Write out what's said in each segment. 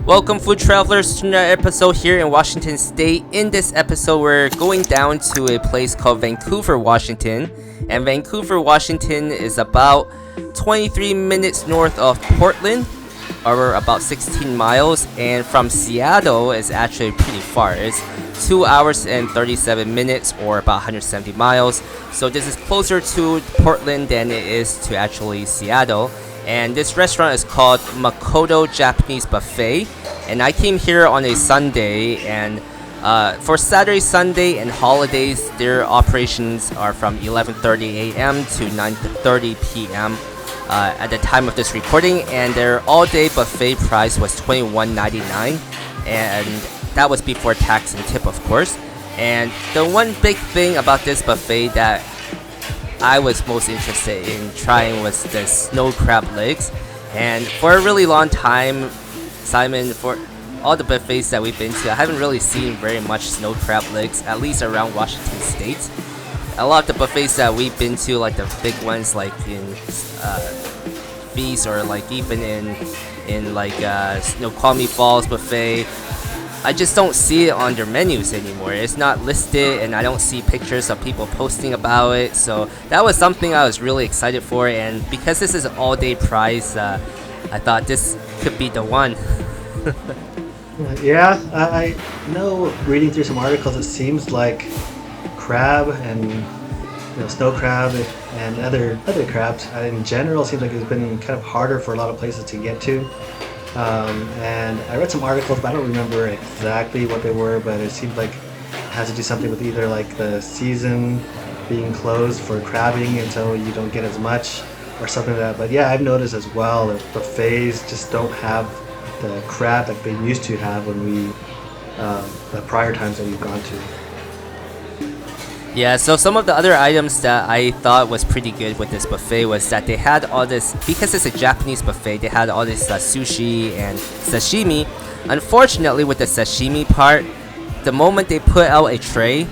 Welcome, food travelers, to another episode here in Washington State. In this episode, we're going down to a place called Vancouver, Washington. And Vancouver, Washington is about 23 minutes north of Portland, or about 16 miles. And from Seattle is actually pretty far. It's 2 hours and 37 minutes, or about 170 miles. So this is closer to Portland than it is to actually Seattle. And this restaurant is called Makoto Japanese Buffet. And I came here on a Sunday, and for Saturday, Sunday, and holidays, their operations are from 11:30 a.m. to 9:30 p.m. At the time of this recording, and their all-day buffet price was $21.99, and that was before tax and tip, of course. And the one big thing about this buffet that I was most interested in trying was the snow crab legs. And for a really long time, Simon, for all the buffets that we've been to, I haven't really seen very much snow crab legs, at least around Washington State. A lot of the buffets that we've been to, like the big ones, like in Feast, or like even in like Snoqualmie Falls buffet, I just don't see it on their menus anymore. It's not listed, and I don't see pictures of people posting about it. So that was something I was really excited for, and because this is an all-day price, I thought this could be the one. Yeah, I know, reading through some articles, it seems like crab and snow crab and other crabs in general seems like it's been kind of harder for a lot of places to get to. And I read some articles, but I don't remember exactly what they were, but it seemed like it has to do something with either like the season being closed for crabbing, and so you don't get as much, or something like that. But yeah, I've noticed as well that buffets just don't have the crab like they used to have when we the prior times that we've gone to. Yeah, so some of the other items that I thought was pretty good with this buffet was that they had all this, because it's a Japanese buffet, they had all this sushi and sashimi. Unfortunately, with the sashimi part, the moment they put out a tray,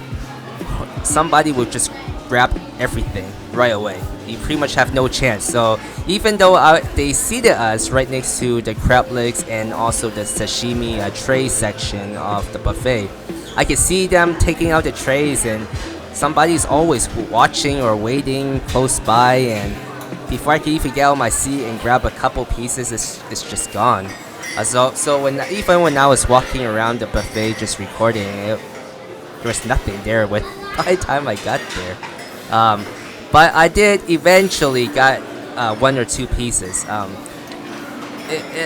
somebody would just grab everything right away. You pretty much have no chance. So even though they seated us right next to the crab legs and also the sashimi tray section of the buffet, I could see them taking out the trays, and somebody's always watching or waiting close by, and before I could even get out of my seat and grab a couple pieces, it's just gone. So when I was walking around the buffet just recording, there was nothing there by the time I got there. But I did eventually got one or two pieces.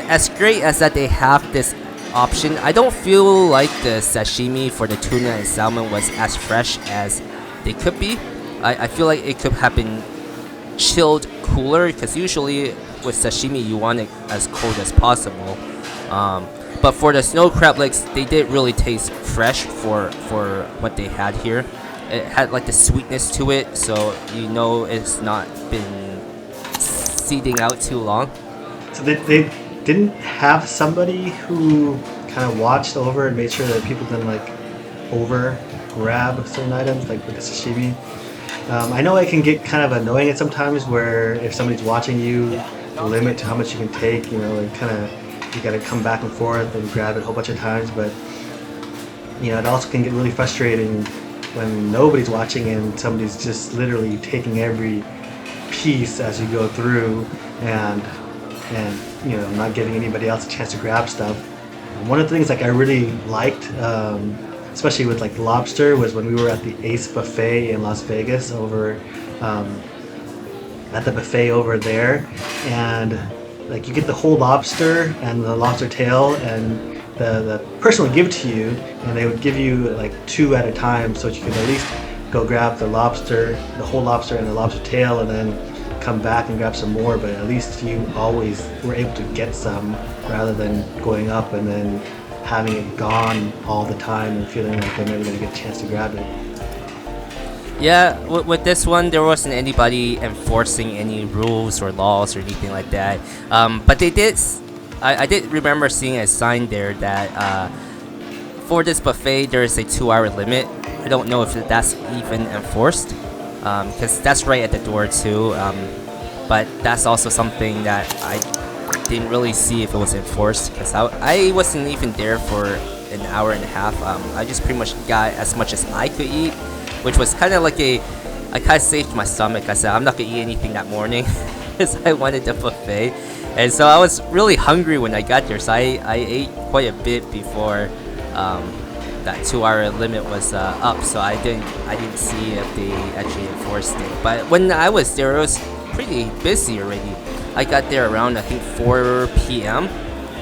As great as that they have this option, I don't feel like the sashimi for the tuna and salmon was as fresh as they could be. I feel like it could have been chilled cooler, because usually with sashimi you want it as cold as possible. But for the snow crab legs, they did really taste fresh for what they had here. It had like the sweetness to it, so it's not been seeding out too long. So they didn't have somebody who kind of watched over and made sure that people didn't like over grab certain items, like with the sashimi. I know it can get kind of annoying at sometimes, where if somebody's watching you, limit to how much you can take, and kind of you got to come back and forth and grab it a whole bunch of times. But it also can get really frustrating when nobody's watching and somebody's just literally taking every piece as you go through, and not giving anybody else a chance to grab stuff. One of the things like I really liked especially with like lobster, was when we were at the Ace Buffet in Las Vegas over at the buffet over there, and like you get the whole lobster and the lobster tail, and the person would give it to you, and they would give you like two at a time, so that you can at least go grab the lobster, the whole lobster and the lobster tail, and then come back and grab some more. But at least you always were able to get some, rather than going up and then having it gone all the time and feeling like they're never going to get a chance to grab it. Yeah, with this one, there wasn't anybody enforcing any rules or laws or anything like that. But they did. I did remember seeing a sign there that for this buffet there is a 2-hour limit. I don't know if that's even enforced, because that's right at the door too. But that's also something that I didn't really see if it was enforced, because I wasn't even there for an hour and a half. I just pretty much got as much as I could eat, which was kind of like I kind of saved my stomach. I said I'm not gonna eat anything that morning because I wanted the buffet, and so I was really hungry when I got there. So I ate quite a bit before that 2-hour limit was up. So I didn't see if they actually enforced it. But when I was there, it was pretty busy already. I got there around I think 4 p.m.,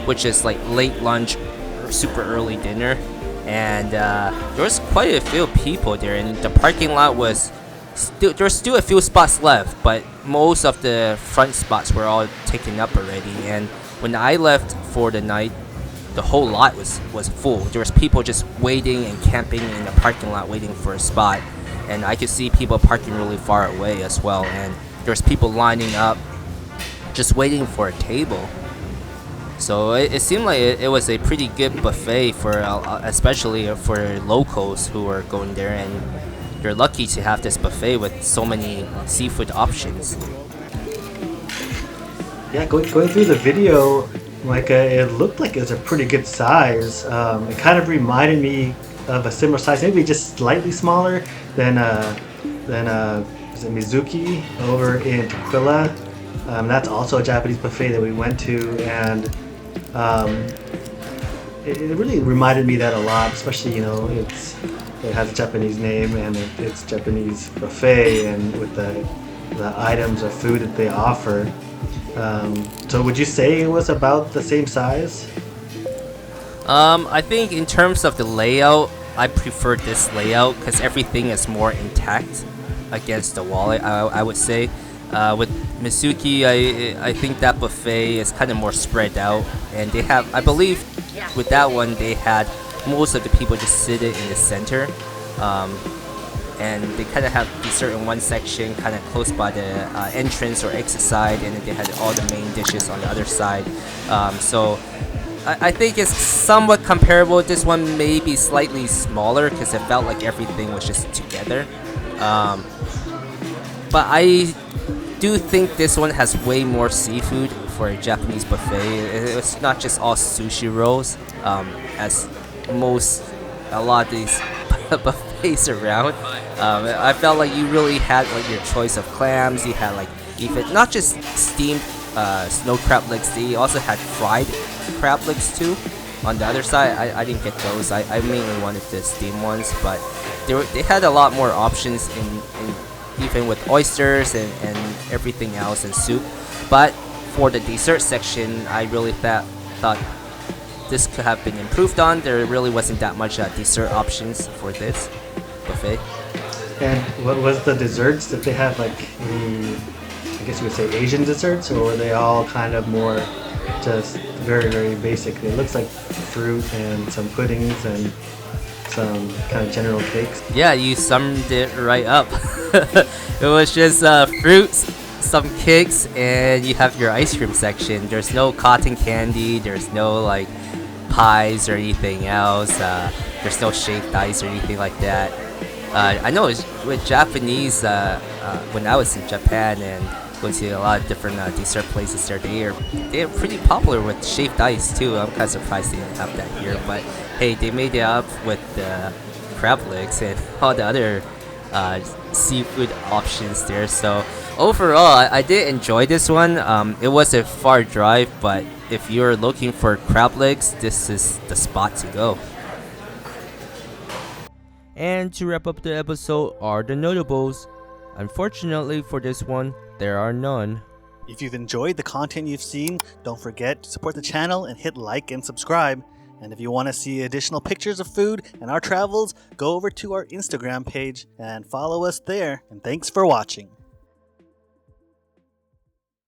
which is like late lunch or super early dinner. And there was quite a few people there, and the parking lot was there's still a few spots left, but most of the front spots were all taken up already. And when I left for the night, the whole lot was full. There was people just waiting and camping in the parking lot waiting for a spot, and I could see people parking really far away as well, and there's people lining up just waiting for a table. So it seemed like it was a pretty good buffet for especially for locals who are going there, and you're lucky to have this buffet with so many seafood options. Yeah, going through the video, like it looked like it was a pretty good size. It kind of reminded me of a similar size, maybe just slightly smaller than is it Mizuki over in Tequila. That's also a Japanese buffet that we went to, and it really reminded me that a lot, especially, it has a Japanese name, and it's Japanese buffet, and with the items of food that they offer. So would you say it was about the same size? I think in terms of the layout, I prefer this layout because everything is more intact against the wall, I would say. With Mizuki, I think that buffet is kind of more spread out, and they have, I believe, with that one they had most of the people just sitting in the center, and they kind of have dessert in one section, kind of close by the entrance or exit side, and then they had all the main dishes on the other side. So I think it's somewhat comparable. This one may be slightly smaller because it felt like everything was just together. But I do think this one has way more seafood for a Japanese buffet. It's not just all sushi rolls, as a lot of these buffets around. I felt like you really had like your choice of clams. You had like even not just steamed snow crab legs. They also had fried crab legs too. On the other side, I didn't get those. I mainly wanted the steamed ones, but they had a lot more options in even with oysters and everything else and soup. But for the dessert section, I really thought this could have been improved on. There really wasn't that much dessert options for this buffet. And what was the desserts that they have, like any, I guess you would say Asian desserts, or were they all kind of more just very, very basic? It looks like fruit and some puddings and some kind of general cakes. Yeah, you summed it right up. It was just fruits, some cakes, and you have your ice cream section. There's no cotton candy, there's no like pies or anything else. There's no shaved ice or anything like that. I know with Japanese, when I was in Japan and going to a lot of different dessert places there, they're pretty popular with shaved ice too. I'm kind of surprised they didn't have that here, but hey, they made it up with the crab legs and all the other seafood options there. So overall, I did enjoy this one. It was a far drive, but if you're looking for crab legs, this is the spot to go. And to wrap up the episode are the notables. Unfortunately for this one, there are none. If you've enjoyed the content you've seen, don't forget to support the channel and hit like and subscribe. And if you want to see additional pictures of food and our travels, go over to our Instagram page and follow us there. And thanks for watching.